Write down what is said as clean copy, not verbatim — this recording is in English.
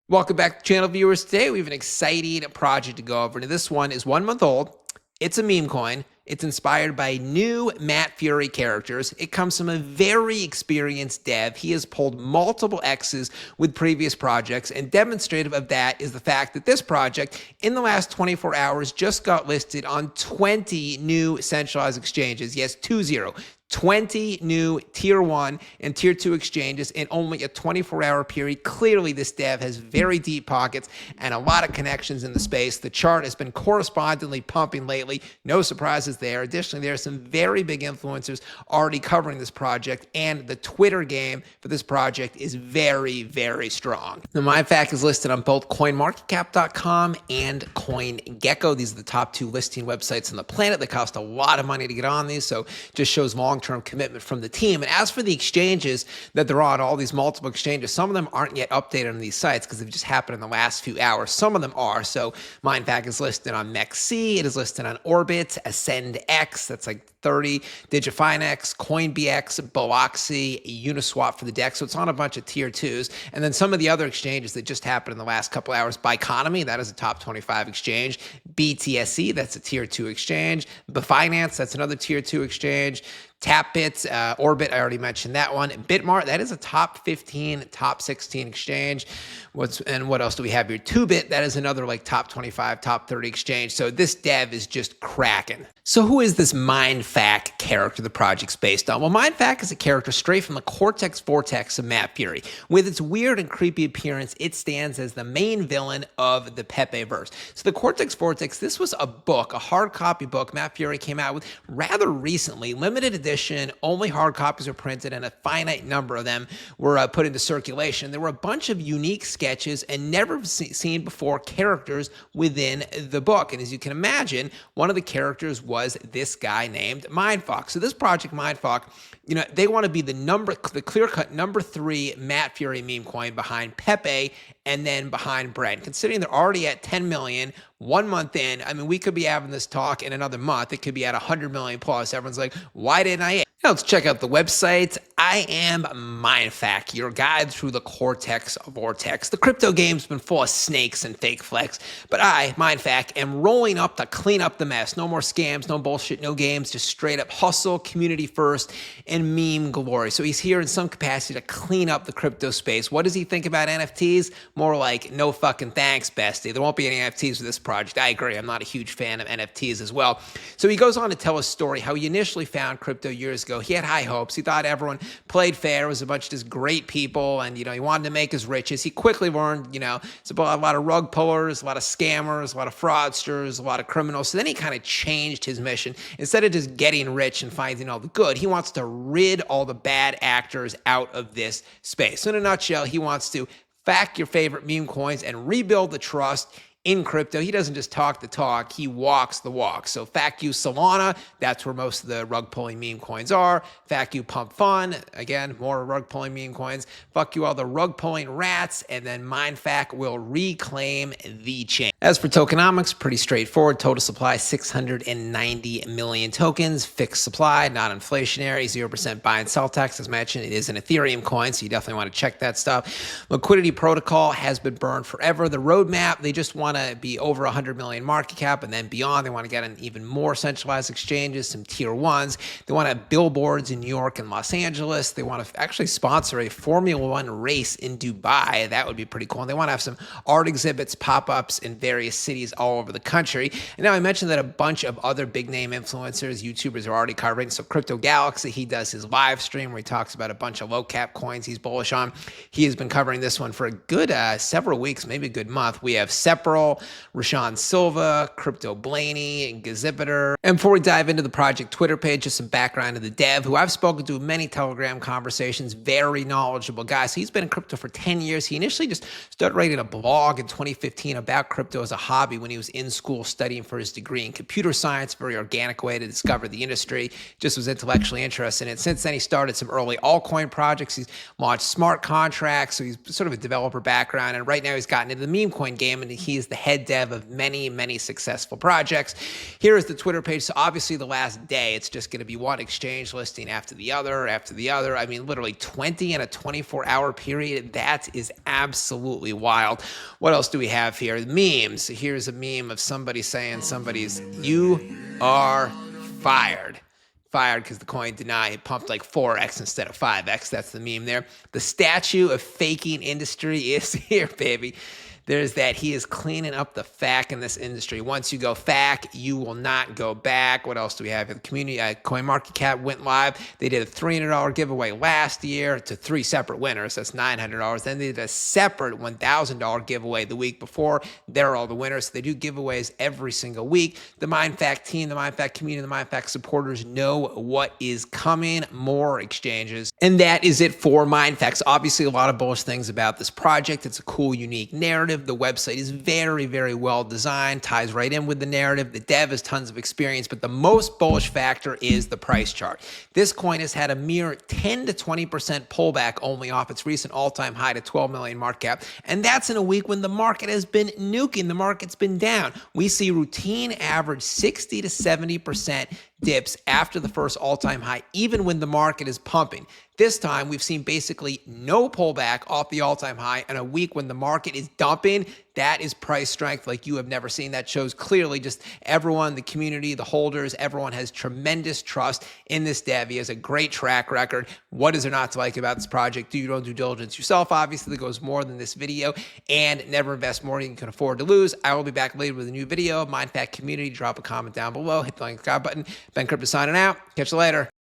Welcome back to channel viewers. Today we have an exciting project to go over. Now this one is 1 month old. It's a meme coin. It's inspired by new Matt Furie characters. It comes from a very experienced dev. He has pulled multiple X's with previous projects, and demonstrative of that is the fact that this project, in the last 24 hours, just got listed on 20 new centralized exchanges. Yes, 20 new tier 1 and tier 2 exchanges in only a 24-hour period. Clearly, this dev has very deep pockets and a lot of connections in the space. The chart has been correspondingly pumping lately. No surprises there. Additionally, there are some very big influencers already covering this project, and the Twitter game for this project is very, very strong. The MINDFAK is listed on both CoinMarketCap.com and CoinGecko. These are the top 2 listing websites on the planet. They cost a lot of money to get on these, so just shows long-term commitment from the team. And as for the exchanges that they're on, all these multiple exchanges, some of them aren't yet updated on these sites because they've just happened in the last few hours. Some of them are. So MINDFAK is listed on MEXC. It is listed on Orbit, AscendX, that's like 30, DigiFinex, CoinBX, Biloxi, Uniswap for the DEX. So it's on a bunch of tier 2s. And then some of the other exchanges that just happened in the last couple hours. Biconomy, that is a top 25 exchange. BTCC, that's a tier 2 exchange. Binance, that's another tier 2 exchange. TapBit, Orbit, I already mentioned that one. Bitmart, that is a top 15, top 16 exchange. What else do we have here? 2Bit, that is another like top 25, top 30 exchange. So this dev is just cracking. So who is this MINDFAK character the project's based on? Well, MINDFAK is a character straight from the Cortex Vortex of Matt Furie. With its weird and creepy appearance, it stands as the main villain of the Pepe verse. So the Cortex Vortex, this was a book, a hard copy book Matt Furie came out with rather recently, limited edition, only hard copies were printed and a finite number of them were put into circulation. There were a bunch of unique sketches and never seen before characters within the book. And as you can imagine, one of the characters was this guy named MINDFAK. So this project, MINDFAK, they want to be the clear-cut number 3 Matt Furie meme coin behind Pepe and then behind Brent. Considering they're already at 10 million, 1 month in, I mean, we could be having this talk in another month. It could be at 100 million plus. Everyone's like, why didn't I? Now let's check out the website. I am MINDFAK, your guide through the Cortex Vortex. The crypto game's been full of snakes and fake flex, but I, MINDFAK, am rolling up to clean up the mess. No more scams, no bullshit, no games, just straight up hustle, community first, and meme glory. So he's here in some capacity to clean up the crypto space. What does he think about NFTs? More like, no fucking thanks, bestie. There won't be any NFTs with this project. I agree. I'm not a huge fan of NFTs as well. So he goes on to tell a story how he initially found crypto years ago. He had high hopes. He thought everyone played fair. It was a bunch of just great people, and he wanted to make his riches. He quickly learned, it's about a lot of rug pullers, a lot of scammers, a lot of fraudsters, a lot of criminals. So then he kind of changed his mission. Instead of just getting rich and finding all the good, he wants to rid all the bad actors out of this space. So in a nutshell, he wants to FAQ your favorite meme coins and rebuild the trust in crypto. He doesn't just talk the talk, he walks the walk. So FAQ you Solana, that's where most of the rug pulling meme coins are. FAQ you Pump Fun, again, more rug pulling meme coins. Fuck you all the rug pulling rats, and then MINDFAK will reclaim the chain. As for tokenomics, pretty straightforward. Total supply 690 million tokens, fixed supply, not inflationary, 0% buy and sell tax. As mentioned, it is an Ethereum coin, so you definitely want to check that stuff. Liquidity protocol has been burned forever. The roadmap, they just want to be over 100 million market cap and then beyond. They want to get on even more centralized exchanges, some tier 1s. They want to have billboards in New York and Los Angeles. They want to actually sponsor a Formula One race in Dubai. That would be pretty cool. And they want to have some art exhibits, pop-ups in various cities all over the country. And now I mentioned that a bunch of other big name influencers, YouTubers are already covering. So Crypto Galaxy, he does his live stream where he talks about a bunch of low cap coins he's bullish on. He has been covering this one for a good several weeks, maybe a good month. We have Sepral, Rashawn Silva, Crypto Blaney, and Gazipiter. And before we dive into the project Twitter page, just some background of the dev, who I've spoken to in many Telegram conversations, very knowledgeable guy. So he's been in crypto for 10 years. He initially just started writing a blog in 2015 about crypto as a hobby when he was in school studying for his degree in computer science, very organic way to discover the industry, just was intellectually interested in it. Since then, he started some early altcoin projects. He's launched smart contracts, so he's sort of a developer background. And right now he's gotten into the meme coin game, and he is is the head dev of many, many successful projects. Here is the Twitter page. So obviously the last day, it's just going to be one exchange listing after the other, after the other. I mean, literally 20 in a 24-hour period. That is absolutely wild. What else do we have here? Memes. Here's a meme of somebody saying you are fired. Fired because the coin denied. It pumped like 4x instead of 5x. That's the meme there. The statue of faking industry is here, baby. There's that. He is cleaning up the FAQ in this industry. Once you go FAQ, you will not go back. What else do we have? The community, CoinMarketCap went live. They did a $300 giveaway last year to 3 separate winners. That's $900. Then they did a separate $1,000 giveaway the week before. They're all the winners. They do giveaways every single week. The MINDFAK team, the MINDFAK community, the MINDFAK supporters know what is coming. More exchanges. And that is it for MINDFAK. Obviously, a lot of bullish things about this project. It's a cool, unique narrative. The website is very, very well designed, ties right in with the narrative. The dev has tons of experience, but the most bullish factor is the price chart. This coin has had a mere 10 to 20% pullback only off its recent all-time high to 12 million market cap, and that's in a week when the market has been nuking. The market's been down. We see routine average 60 to 70% dips after the first all-time high, even when the market is pumping. This time, we've seen basically no pullback off the all-time high in a week when the market is dumping. That is price strength like you have never seen. That shows clearly just everyone, the community, the holders, everyone has tremendous trust in this dev. He has a great track record. What is there not to like about this project? Do your own due diligence yourself. Obviously, there goes more than this video, and never invest more than you can afford to lose. I will be back later with a new video. MINDFAK community, drop a comment down below, hit the like subscribe button. Ben Crypto signing out. Catch you later.